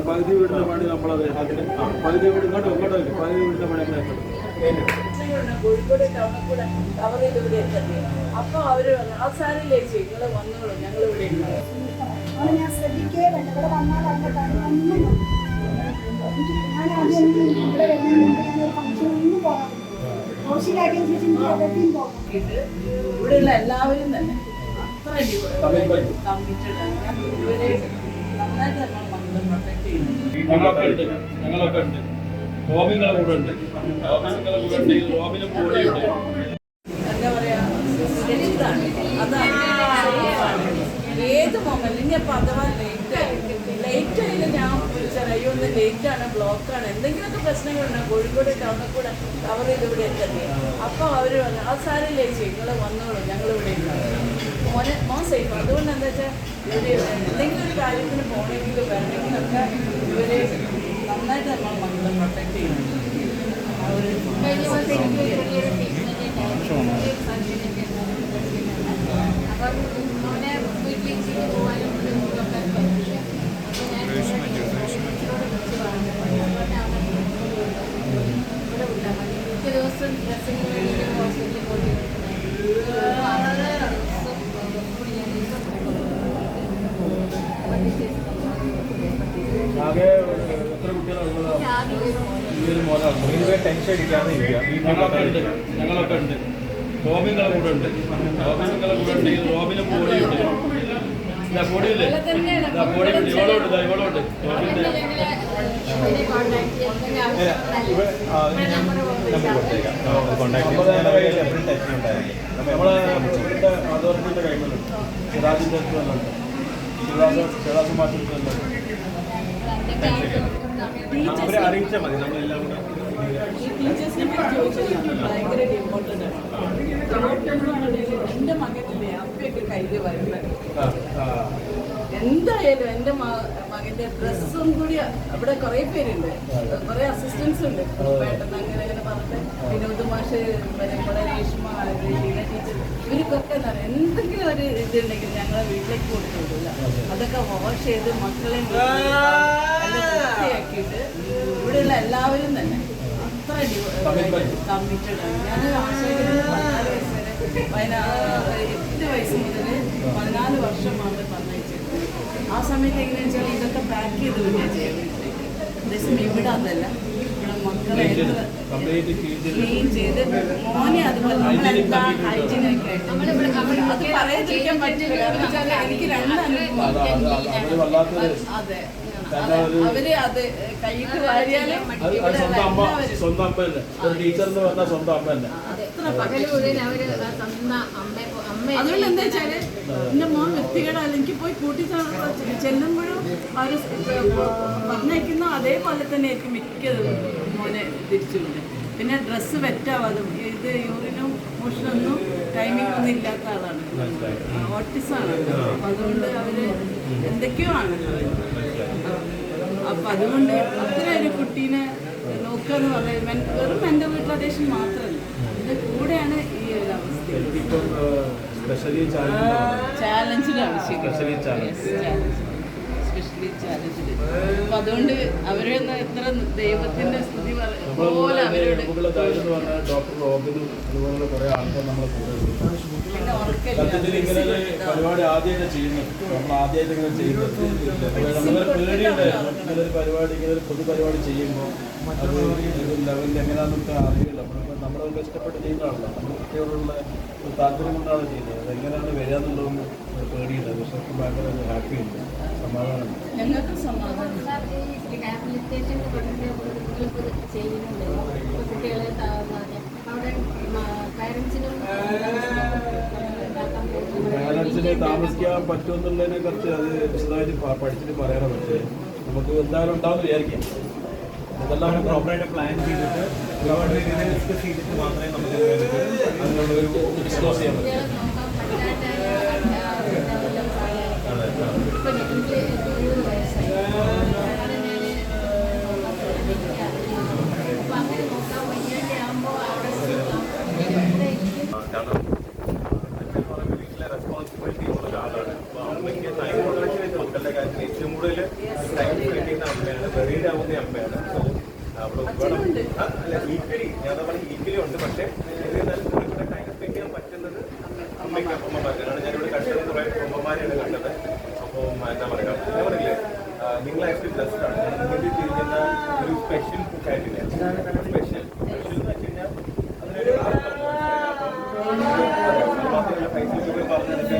പകുതി വീടിൻ്റെ പണി നമ്മളത് അതിന് പകുതി വീട് ഇങ്ങോട്ട് പകുതി വീടിൻ്റെ പണി കോഴിക്കോട് ടൗണിൽ കൂടെ കവർ ചെയ്ത് ഇവിടെ എത്തി. അപ്പോൾ അവർ അവസാനില്ലേ നിങ്ങൾ വന്നോളൂ, ഞങ്ങൾ ഇവിടെ ഉണ്ടാവും. ഞാൻ ശ്രദ്ധിക്കേ വേണ്ട. ഇവിടെ വന്നാൽ അവിടെ കാര്യമൊന്നും ഞാൻ ആദ്യം ഇവിടെ വരുന്നതിന് ഫംഗ്ഷൻ ഒന്നും പോകാം. ഹൗസിലാക്കിയ ശേഷം എവിടെയും പോകാം. ഇവിടെയുള്ള എല്ലാവരും തന്നെ അത്ര കമ്മിറ്റഡ് ആണ്. ഇവരെ നന്നായിട്ട് നമ്മൾ പ്രൊട്ടക്ട് ചെയ്യുന്നു. ഞങ്ങളൊക്കെ ഉണ്ട്. റോബിങ്ങളെ കൂടെ ഉണ്ട്. റോബിങ്ങളെ കൂടെ ഉണ്ട്. റോബിനും കൂടെയുണ്ട്. എന്താ പറയാ, സുരക്ഷിതാണ്. അതാണ് ഏത് മൊമെന്റ്. ഇനി അപ്പം അഥവാ ലേറ്റ് ആയിട്ട് ഞാൻ വിളിച്ചാൽ അയ്യോ ഒന്ന് ലേറ്റാണ്, ബ്ലോക്കാണ്, എന്തെങ്കിലുമൊക്കെ പ്രശ്നങ്ങളുണ്ട് കോഴിക്കോട് ടൗണിൽ കൂടെ കവർ ചെയ്ത് ഇവിടെ എത്തണ്ടേ. അപ്പോൾ അവർ പറഞ്ഞു ആ സാരില്ലേ നിങ്ങൾ വന്നോളൂ, ഞങ്ങൾ ഇവിടെ ഉണ്ടാവും. മോൻ സേഫ്. അതുകൊണ്ട് എന്താ വെച്ചാൽ ഇവർ എന്തെങ്കിലും ഒരു കാര്യത്തിന് പോകണമെങ്കിലും വരണമെങ്കിലൊക്കെ ഇവർ നന്നായിട്ട് നമ്മൾ മക്കളെ പ്രൊട്ടക്ട് ചെയ്യുന്നുണ്ട്. ദിവസം ഡ്രസ്സിന് വേണ്ടി ഹോസ്പിറ്റലിൽ പോയി ആകെ എത്ര കുട്ടികളുള്ളതാണ്? ടെൻഷൻ അടിക്കാതെ ഞങ്ങളൊക്കെ ഉണ്ട്. റോബിങ്ങളെ കൂടെ ഉണ്ട്. റോബിങ്ങളെ കൂടെ ഉണ്ട്. റോബിനും കൂടെയുണ്ട്. പൊടിയില്ലേ പൊടിയുണ്ട്. ഇവളോട്ട് ഇവളോട്ട് നമ്മളെ അതോറിറ്റിയുടെ കൈകളുണ്ട്. രാജിൻ്റെ ശിവദാസ് മാറ്റുന്നുണ്ട്. അവരെ അറിയിച്ചാൽ മതി. നമ്മളെല്ലാം കൂടെ ഈ ടീച്ചേഴ്സിനെ പറ്റി ചോദിച്ചാൽ ഭയങ്കര ഇമ്പോർട്ടൻ്റ് ആണ്. എൻ്റെ മകനില്ലേ അപ്പയൊക്കെ കയ്യിൽ വരുന്നത് എന്തായാലും എൻ്റെ മകൻ്റെ ഡ്രസ്സും കൂടി അവിടെ കുറേ പേരുണ്ട്, കുറേ അസിസ്റ്റൻസ് ഉണ്ട്. പെട്ടെന്ന് അങ്ങനെ അങ്ങനെ പറഞ്ഞിട്ട് വിനോദ് മാഷ്, നമ്മുടെ രേഷ്മ, ലീന ടീച്ചർ, ഇവർക്കൊക്കെ എന്താ പറയുക, എന്തെങ്കിലും ഒരു ഇതുണ്ടെങ്കിൽ ഞങ്ങളെ വീട്ടിലേക്ക് കൊടുത്തു വിടില്ല. അതൊക്കെ വാഷ് ചെയ്ത് മക്കളെ വൃത്തിയാക്കിയിട്ട് ഇവിടെയുള്ള എല്ലാവരും തന്നെ അത്ര കമ്മിറ്റഡ് ആണ്. ഞാൻ ആശയത്തിന് 14 വയസ്സ് വരെ 8 വയസ്സ് മുതൽ 14 വർഷം മാത്രം പറഞ്ഞയച്ചിരുന്നു. ആ സമയത്ത് എങ്ങനെയാണെന്ന് വെച്ചാൽ ഇതൊക്കെ പാക്ക് ചെയ്ത് വിടുകയാണ് ചെയ്യുന്നത്. അതേസമയം ഇവിടെ അതല്ല, ഇവിടെ മക്കളെ ക്ലീൻ ചെയ്ത് മോനെ അതുപോലെ നമ്മളെന്താ ഹൈജീനൊക്കെ ആയിട്ട് അത് പറയാതിരിക്കാൻ പറ്റില്ല. കാരണം വെച്ചാൽ എനിക്ക് 2 അനുഭവം. അതെ, അവര് അത് കൈയിട്ട് വാരിയാലും സ്വന്തം അമ്മ തന്നെ. ഒരു ടീച്ചറിന് പറഞ്ഞാൽ സ്വന്തം അമ്മ തന്നെ. അതുകൊണ്ട് എന്താ വെച്ചാല് എന്റെ മോൻ വ്യക്തികളല്ല, എനിക്ക് പോയി കൂട്ടി ചെല്ലുമ്പോഴും അവർ പറഞ്ഞയക്കുന്ന അതേപോലെ തന്നെ ആയിരിക്കും മിക്ക മോനെ തിരിച്ചുകൊണ്ട്. പിന്നെ ഡ്രസ്സ് വെറ്റാവാതെ ഇത് യൂറിനും മോഷനൊന്നും ടൈമിംഗ് ഒന്നും ഇല്ലാത്ത ആളാണ്, ഓട്ടിസാണ്. അപ്പം അതുകൊണ്ട് അവര് എന്തൊക്കെയോ ആണ്. അപ്പം അതുകൊണ്ട് അത്ര ഒരു കുട്ടീനെ നോക്കുക എന്ന് പറയുന്നത് വെറും മെന്റൽ റിട്ടാർഡേഷൻ മാത്രമല്ല, ഇതിന്റെ കൂടെയാണ് ഈ ഒരു അവസ്ഥ. ചാലഞ്ചിലാണ് സ്പെഷ്യലി ചാലഞ്ചിൽ. അപ്പം അതുകൊണ്ട് അവരൊന്ന് എത്ര ദൈവത്തിന്റെ സ്തുതി പോലെ അവരോട് ഡോക്ടർ റോബിനും അതുപോലെ കുറെ ആൾക്കാർ നമ്മളെ കൂടെ സത്യത്തിൽ ഇങ്ങനെ പരിപാടി ആദ്യമായിട്ട് ചെയ്യുന്നത്. നമ്മൾ ആദ്യമായിട്ട് ഇങ്ങനെ ചെയ്യുന്നത് നമ്മളൊരു പേടിയുണ്ടായിരുന്നു. ഇങ്ങനൊരു പരിപാടി, ഇങ്ങനൊരു പൊതുപരിപാടി ചെയ്യുമ്പോൾ അത് ഒരു ലെവലിൽ എങ്ങനെയാണെന്നൊക്കെ അറിയില്ല. നമ്മളൊക്കെ ഇഷ്ടപ്പെട്ട് ചെയ്യുന്നതാണല്ലോ. നമ്മൾ കുട്ടികളോടുള്ള താല്പര്യം കൊണ്ടാണ് ചെയ്യുന്നത്. അതെങ്ങനെയാണ് വരിക എന്നുള്ളതൊന്നും പേടിയില്ല. പക്ഷേ ഭയങ്കര ഹാപ്പിയുണ്ട്, സമാധാനമുണ്ട്. ഞങ്ങൾക്ക് സമാധാനം. പാരൻസിന് താമസിക്കാൻ പറ്റുമെന്നുള്ളതിനെ കുറിച്ച് അത് വിശദമായിട്ട് പഠിച്ചിട്ട് പറയാനാണ്. പക്ഷേ നമുക്ക് എന്തായാലും ഉണ്ടാവുമെന്ന് വിചാരിക്കാം. അതെല്ലാം പ്രോപ്പറായിട്ട് പ്ലാൻ ചെയ്തിട്ട് ഡിസ്കസ് ചെയ്തിട്ട് മാത്രമേ നമുക്ക് അതിനുള്ളൊരു ഡിസ്ക്ലോസ് ചെയ്യാൻ പറ്റൂ. റെസ്പോൺസിബിലിറ്റി ഉള്ള ഒരാളാണ്. അപ്പോൾ അമ്മയ്ക്ക് ടൈം മക്കളുടെ കാര്യത്തിൽ ഏറ്റവും കൂടുതൽ ടൈം സ്പെൻഡ് ചെയ്യുന്ന അമ്മ അമ്മയാണ്, ബെറീഡ് ആവുന്ന അമ്മയാണ്. സോ അവിടെ അല്ല ഈക്വലി ഞാൻ പറഞ്ഞ ഈക്വലി ഉണ്ട്. പക്ഷേ എന്നിരുന്നാലും ഇവിടെ ടൈം സ്പെൻഡ് ചെയ്യാൻ പറ്റുന്നത് അമ്മയ്ക്ക് അമ്മമാർക്ക്. കാരണം ഞാനിവിടെ കണ്ടത് കുറേ അമ്മമാരെയാണ് കണ്ടത്. അപ്പോൾ എന്താ പറയുക, ഞാൻ പറയില്ലേ, നിങ്ങൾ ആക്ച്വലി ബ്ലസ്ഡ് ആണ്. നിങ്ങൾക്ക് ചെയ്യുന്ന ഒരു സ്പെഷ്യൽ കുക്കായിട്ടില്ല. സ്പെഷ്യൽ എന്ന് വെച്ച് കഴിഞ്ഞാൽ അതിനൊരു ഫേസ്ബുക്കിൽ പറഞ്ഞിട്ട്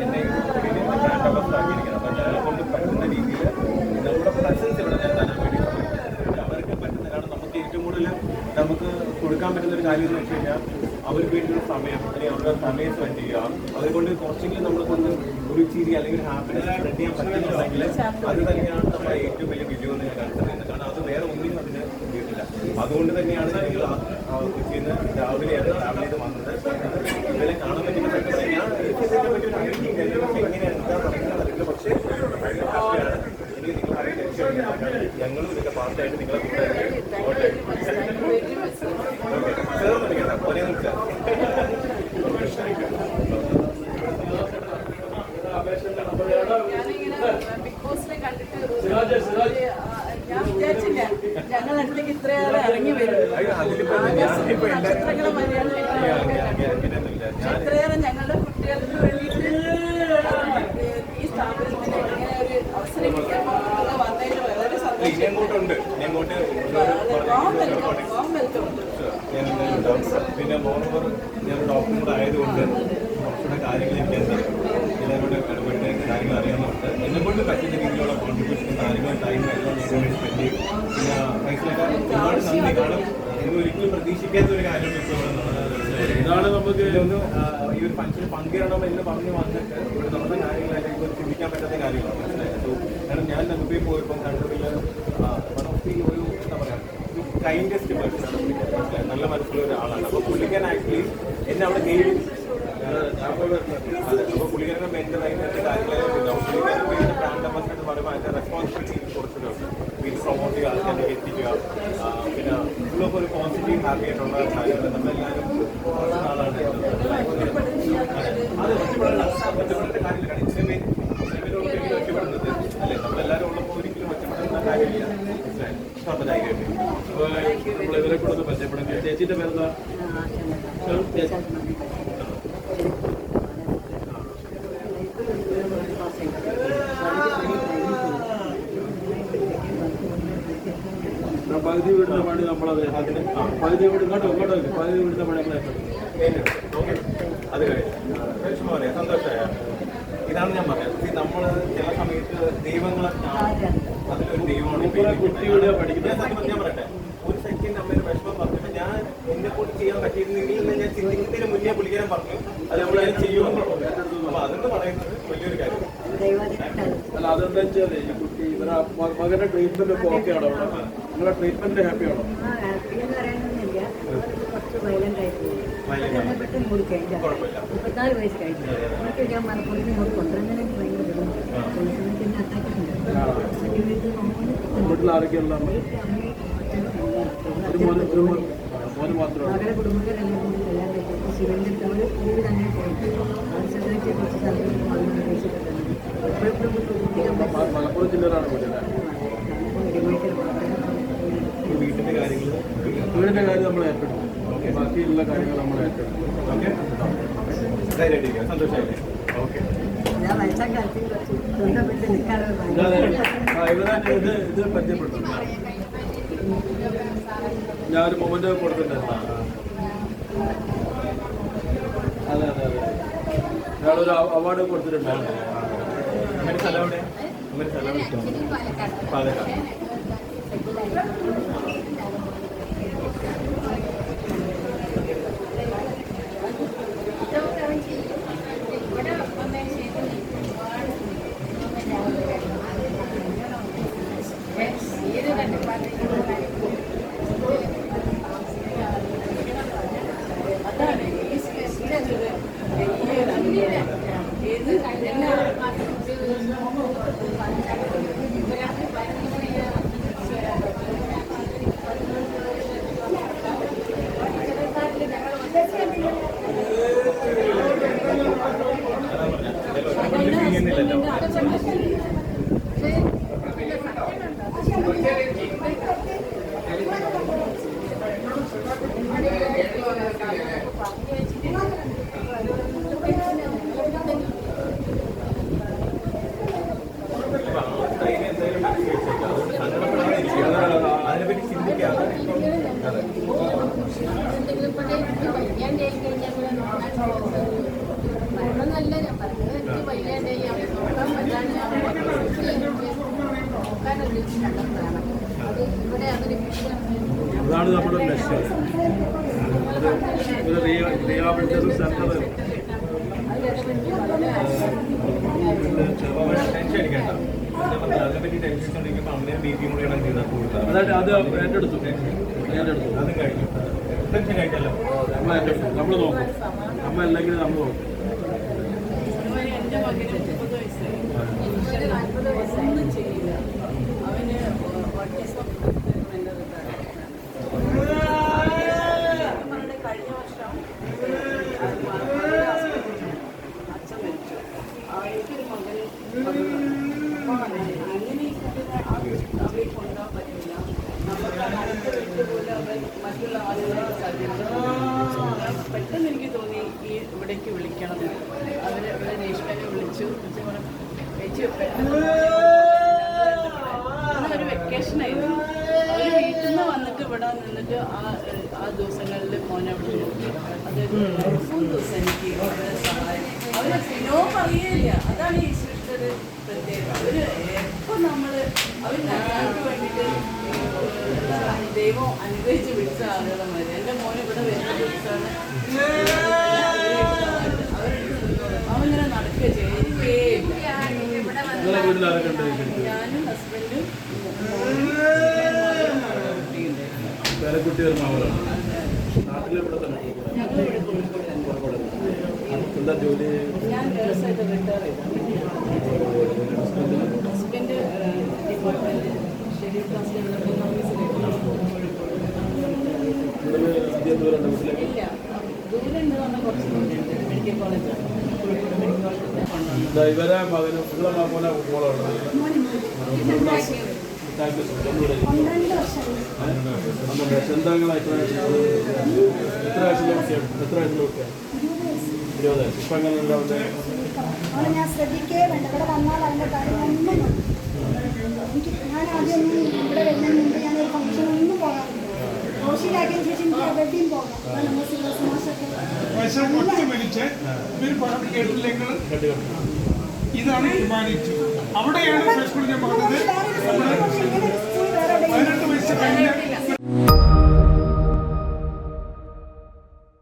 എന്നെ ആക്കിയിരിക്കണം. അപ്പം ഞങ്ങളെ കൊണ്ട് പറ്റുന്ന രീതിയിൽ നമ്മുടെ പ്രസൻസ് ഇവിടെ ഞാൻ തരാൻ വേണ്ടി അവർക്ക് പറ്റുന്ന. കാരണം നമുക്ക് ഏറ്റവും കൂടുതൽ നമുക്ക് കൊടുക്കാൻ പറ്റുന്ന ഒരു കാര്യം എന്ന് വെച്ച് കഴിഞ്ഞാൽ അവർക്ക് വേണ്ടിയുള്ള സമയം, അല്ലെങ്കിൽ അവരുടെ സമയം സ്പെൻഡ് ചെയ്യുക. അതുകൊണ്ട് കുറച്ചെങ്കിലും നമ്മളെ കൊണ്ട് ഒരു ചിരി അല്ലെങ്കിൽ ഹാപ്പിനെസ് സ്പ്രെഡ് ചെയ്യാൻ പറ്റുന്നുണ്ടെങ്കിൽ അത് തന്നെയാണ് നമ്മുടെ ഏറ്റവും വലിയ വിജയം എന്ന് ഞാൻ കരുതുന്നത്. കാരണം അത് വേറെ ഒന്നിനും അതിന് കിട്ടിയിട്ടില്ല. അതുകൊണ്ട് തന്നെയാണ് ഞങ്ങൾ കൊച്ചിയിൽ നിന്ന് രാവിലെ ചെയ്ത് വന്നത്. ഇവരെ കാണാൻ പറ്റുന്ന പറ്റുന്നത് ഞാൻ ഇതിനെ പറ്റി ഒരു ഐഡിയ എങ്ങനെയാണ് എന്താ പറയുന്നത്. പക്ഷേ ഹാപ്പിയാണ്. എനിക്ക് നിങ്ങളെ ഞങ്ങളും ഇതിൻ്റെ പാർട്ടായിട്ട് നിങ്ങളെ കൂടെ ചേർന്ന് കേട്ടോ പോലെ നിൽക്കാം. ബിഗ് ബോസിനെ കണ്ടിട്ട് ഞാൻ വിചാരിച്ചില്ല ഞങ്ങൾ അടുത്തേക്ക് ഇത്രയേറെ ഇറങ്ങി വരും. നക്ഷത്രങ്ങളെ ഇത്രയേറെ ഞങ്ങളുടെ കുട്ടികൾക്ക് വേണ്ടിയിട്ട് ഈ സ്ഥാപനത്തിന് ഇങ്ങനെ ഒരു അവസരം കിട്ടിയാൽ വന്നതിന് വളരെ സന്തോഷം. പിന്നെ മോനോവർ ഞാൻ ഡോക്ടറും കൂടെ ആയതുകൊണ്ട് കുറച്ചുകൂടെ കാര്യങ്ങൾ എനിക്ക് എന്താ എല്ലാവരോട് ഇടപെട്ട് കാര്യങ്ങൾ അറിയാമെന്നുണ്ട്. എന്നെ കൊണ്ട് പറ്റുന്ന രീതിയിലുള്ള കോൺട്രിബ്യൂഷൻ കാര്യങ്ങൾ ടൈമും എല്ലാം ഞാൻ സ്പെൻഡ് ചെയ്യും. പിന്നെ പൈസയിലൊക്കെ ഒരുപാട് നന്ദി. കാരണം എനിക്ക് ഒരിക്കലും പ്രതീക്ഷിക്കാത്ത ഒരു കാര്യം ഇപ്പോൾ ഇതാണ് നമുക്ക് ഇതൊന്ന് ഈ ഒരു ഫംഗ്ഷന് പങ്കെടുക്കണം എന്ന് പറഞ്ഞ് വന്നിട്ട് ഇവിടെ നമ്മുടെ കാര്യങ്ങളായിട്ട് ഇപ്പോൾ ചിന്തിക്കാൻ പറ്റാത്ത കാര്യങ്ങളാണ്. മനസ്സിലായത്. കാരണം ഞാൻ നമ്പി പോയപ്പോൾ കണ്ണൂരിൽ ഒരു എന്താ പറയുക ഒരു കൈൻഡസ്റ്റ് പേഴ്സണാണ് പുള്ളിക്കാരൻ. നല്ല മനസ്സിലുള്ള ഒരാളാണ്. അപ്പോൾ പുള്ളിക്കാരൻ ആക്ച്വലി എന്നെ അവിടെ ഗെയിം അപ്പോൾ പുള്ളിക്കാരൻ്റെ മെൻ്റലായിട്ട് കാര്യങ്ങളെല്ലാം ഉണ്ടാവും. പുള്ളിക്കാരൻ വേണ്ട ബ്രാൻഡ് അംബാസിഡർ എന്ന് പറയുമ്പോൾ അതിൻ്റെ റെസ്പോൺസിബിലിറ്റി കുറച്ചുകൂടെ ഉണ്ട്. വീട്ടിൽ പ്രൊമോട്ട് ചെയ്യുക, ആൾക്കാരിലേക്ക് എത്തിക്കുക, പിന്നെ ഫുള്ളൊക്കെ ഒരു പോസിറ്റീവ് ഹാപ്പി ആയിട്ടുള്ള കാര്യങ്ങൾ നമ്മളെല്ലാവരും ആളാണ്. അത് ഒറ്റപ്പെടേണ്ട കാര്യമില്ല. കാരണം ഇത്രയും ഒറ്റപ്പെടുന്നത് അല്ലേ, നമ്മളെല്ലാവരും ഉള്ളപ്പോൾ ഒരിക്കലും ഒറ്റപ്പെടുന്ന കാര്യമില്ല. ധൈര്യമായിട്ട് അപ്പോൾ നമ്മൾ ഇവരെ കൂടെ ഒന്ന് പരിചയപ്പെടാം. ചേച്ചീൻ്റെ പേരെന്താ? പകുതി വീടിൻ്റെ പണി നമ്മളത് അതിന് പകുതി വീട് ഇങ്ങോട്ടോ പകുതി വീടിൻ്റെ പണി നമ്മളെ അത് കഴിഞ്ഞു പറയാം. സന്തോഷമായ ഇതാണ് ഞാൻ പറയാം. നമ്മൾ ചില സമയത്ത് ദൈവങ്ങളൊക്കെ അതിലൊരു ദൈവമാണ് കുട്ടിയുടെ പഠിക്കുന്നത്. ഞാൻ പറയട്ടെ, ഒരു സെക്കൻഡ് അമ്മയുടെ വിഷമം പറഞ്ഞപ്പോൾ ഞാൻ എന്നെ കൊണ്ട് ചെയ്യാൻ പറ്റിയിരുന്നെങ്കിൽ ഞാൻ ചിന്തിക്കുന്നതിന് മുന്നേ പുള്ളിക്കാരൻ പറഞ്ഞു അത് നമ്മളതിനെ ചെയ്യുമെന്ന്. അപ്പോൾ അതെന്ന് പറയുന്നത് വലിയൊരു കാര്യം. അല്ല അതെന്താ വെച്ചാൽ ഈ കുട്ടി ഇവരെ മകന്റെ ട്രീറ്റ്മെന്റ് ഒക്കെ ഓക്കെ ആണോ? നിങ്ങളുടെ ട്രീറ്റ്മെന്റ് ഹാപ്പി ആണോ? കുറച്ച് വയലന്റ് ആയിരുന്നു. പെട്ടെന്ന് കൊടുക്കഴിഞ്ഞ 34 വയസ്സ് കഴിഞ്ഞു. അവർക്ക് ഞാൻ മലപ്പുറത്ത് ഇങ്ങോട്ട് കൊണ്ടുവരുന്നതിന് എനിക്ക് ഭയങ്കര ബുദ്ധിമുട്ട്. പിന്നെ അറ്റാക്കിട്ടുണ്ട്. വീട്ടിൽ ആരൊക്കെയുള്ള മോന് മാത്രമാണ്? അവരുടെ കുടുംബക്കാരെല്ലാം കൂടി കല്യാണം കഴിച്ചു. ശിവന്റെ അവർ വീട് അങ്ങനെ പോയിട്ട് സെക്രട്ടറിയെ കുറിച്ച് സ്ഥലത്ത് മലപ്പുറം ജില്ലയിലാണ് വീട്ടിലെ വീട്ടിൻ്റെ കാര്യങ്ങൾ വീടിന്റെ കാര്യം നമ്മൾ ഏറ്റെടുക്കും. ബാക്കിയുള്ള കാര്യങ്ങൾ നമ്മൾ ഏറ്റെടുക്കും. ഓക്കെ, ധൈര്യമായിട്ടിരിക്കുക. സന്തോഷമായില്ലേ? ഓക്കെ. ഞാൻ വയസ്സാം കാലത്ത് സ്വന്തം വീട്ടിൽ നിൽക്കാതെ ഇത് പരിചയപ്പെട്ടു. ഞാനൊരു മൊമെന്റ് കൊടുത്തിട്ടുണ്ടായിരുന്നു. അതെ ഞാനൊരു അവാർഡ് കൊടുത്തിട്ടുണ്ടായിരുന്നു. നമ്മുടെ സ്ഥലം എവിടെ? നമ്മുടെ സ്ഥലം പാലക്കാട്. അതാണ് ഈ സ്പെഷ്യൽ ചെയ്യുന്നില്ലല്ലോ. അതിനെപ്പറ്റി ചിന്തിക്കാതെ എന്തെങ്കിലും വയ്യാണ്ടായി കഴിഞ്ഞാൽ മരണമല്ല ഞാൻ പറഞ്ഞത്. എനിക്ക് വയ്യാണ്ടായി അവരെ നോക്കാൻ പറ്റാണ്ട് നോക്കാനൊരു സ്ഥലം വേണം. അത് ഇവിടെ അതൊരു അതാണ് നമ്മുടെ ലക്ഷ്യം. ഒരു റീഹാബിലിറ്റേഷൻ സെന്റർ ടെൻഷൻ അടിക്കണ്ട. അതിനെപ്പറ്റി ടെൻഷൻ ഉണ്ടെങ്കിൽ അമ്മയും ബേബിയും കൂടെയാണ് ചെയ്താൽ കൂടുതൽ. അതായത് അത് ഏറ്റെടുത്തു അതും കഴിഞ്ഞു. ടെൻഷൻ കഴിഞ്ഞല്ലോ. നമ്മൾ നോക്കും. അമ്മ അല്ലെങ്കിൽ നമ്മൾ നോക്കും. എൻ്റെ മകന് 30 വയസ്സായി. എനിക്ക് 40 വയസ്സൊന്നും ചെയ്യില്ല. അവന് ഓട്ടിസം കഴിഞ്ഞ വർഷം അച്ഛൻ മരിച്ചു. എനിക്കൊരു മകന് അങ്ങനെ ഈ കുട്ടിനെ അവരെ കൊണ്ടുപോകാൻ പറ്റില്ല. നമുക്ക് അടുത്ത വീട്ടിൽ പോലെ അവൻ മറ്റുള്ള ആളുകളെ സാധ്യത പെട്ടെന്ന് എനിക്ക് തോന്നി ഈ ഇവിടേക്ക് വിളിക്കണം. ഇവിടെ രേഷ്മനെ വിളിച്ചു. ചേച്ചി പെട്ടെന്ന് ഒരു വെക്കേഷനായിരുന്നു. അവർ വീട്ടിൽ നിന്ന് വന്നിട്ട് ഇവിടെ നിന്നിട്ട് ആ ദിവസങ്ങളിൽ മോനെ വിളിച്ചു. അത് 3 ദിവസം എനിക്ക് അവരെ സഹായം. അവർ നോ പറയുകയില്ല. അതാണ് ഈ സൃഷ്ടിയുടെ പ്രത്യേകത. അവർ എപ്പോൾ അവർ ഞങ്ങൾക്ക് വേണ്ടിയിട്ട് ദൈവം അനുഗ്രഹിച്ച് വിളിച്ച ആളുകളെ മതി. എൻ്റെ മോനെ ഇവിടെ വരുന്ന ദിവസമാണ് അവനിങ്ങനെ നടക്കുക ചെയ്യുകയില്ല. ഞാനും ഹസ്ബൻഡും പേരക്കുട്ടി ഒരു മാവലാണ്. നാട്ടിലിവിടെ തന്നെ ഞങ്ങളിവിടെ കോഴിക്കോട് തന്നെ. എന്താ ജോലി? ഞാൻ നേഴ്സായിട്ട് റിട്ടയർ ചെയ്തു. Husband department schedule caste development ഓഫീസിലേക്ക്. ഇല്ല, ദൂരം ഉണ്ട് പറഞ്ഞാൽ കുറച്ച് ദൂരമുണ്ട്. മെഡിക്കൽ കോളേജാണ്, കോഴിക്കോട് മെഡിക്കൽ കോളേജിൽ. ഇവരെ മകനും നിങ്ങളെ പോലെ മോളാണ്. 12 വർഷം എന്താ എത്ര വയസ്സിലെ കുട്ടിയാണ്? 20 വയസ്സ്. ഇപ്പം എങ്ങനെ ഉണ്ടാവില്ലേ? അവനെ ഞാൻ ശ്രദ്ധിക്കേ വേണ്ട. ഇവിടെ വന്നാൽ അവൻ്റെ കാര്യങ്ങളൊന്നും എനിക്ക് ഞാൻ ആദ്യമൊന്നും ഇവിടെ വരുന്നതിന് മുമ്പ് ഞാനൊരു ഫംഗ്ഷനൊന്നും പോകാറില്ല. റോഷിയിലാക്കിയതിന് ശേഷം എനിക്ക് എവിടെയും പോകാം. നമ്മൾ ഇതാണ് ഹ്യൂമാനിറ്റി. അവിടെയാണ് ഞാൻ പറഞ്ഞത്.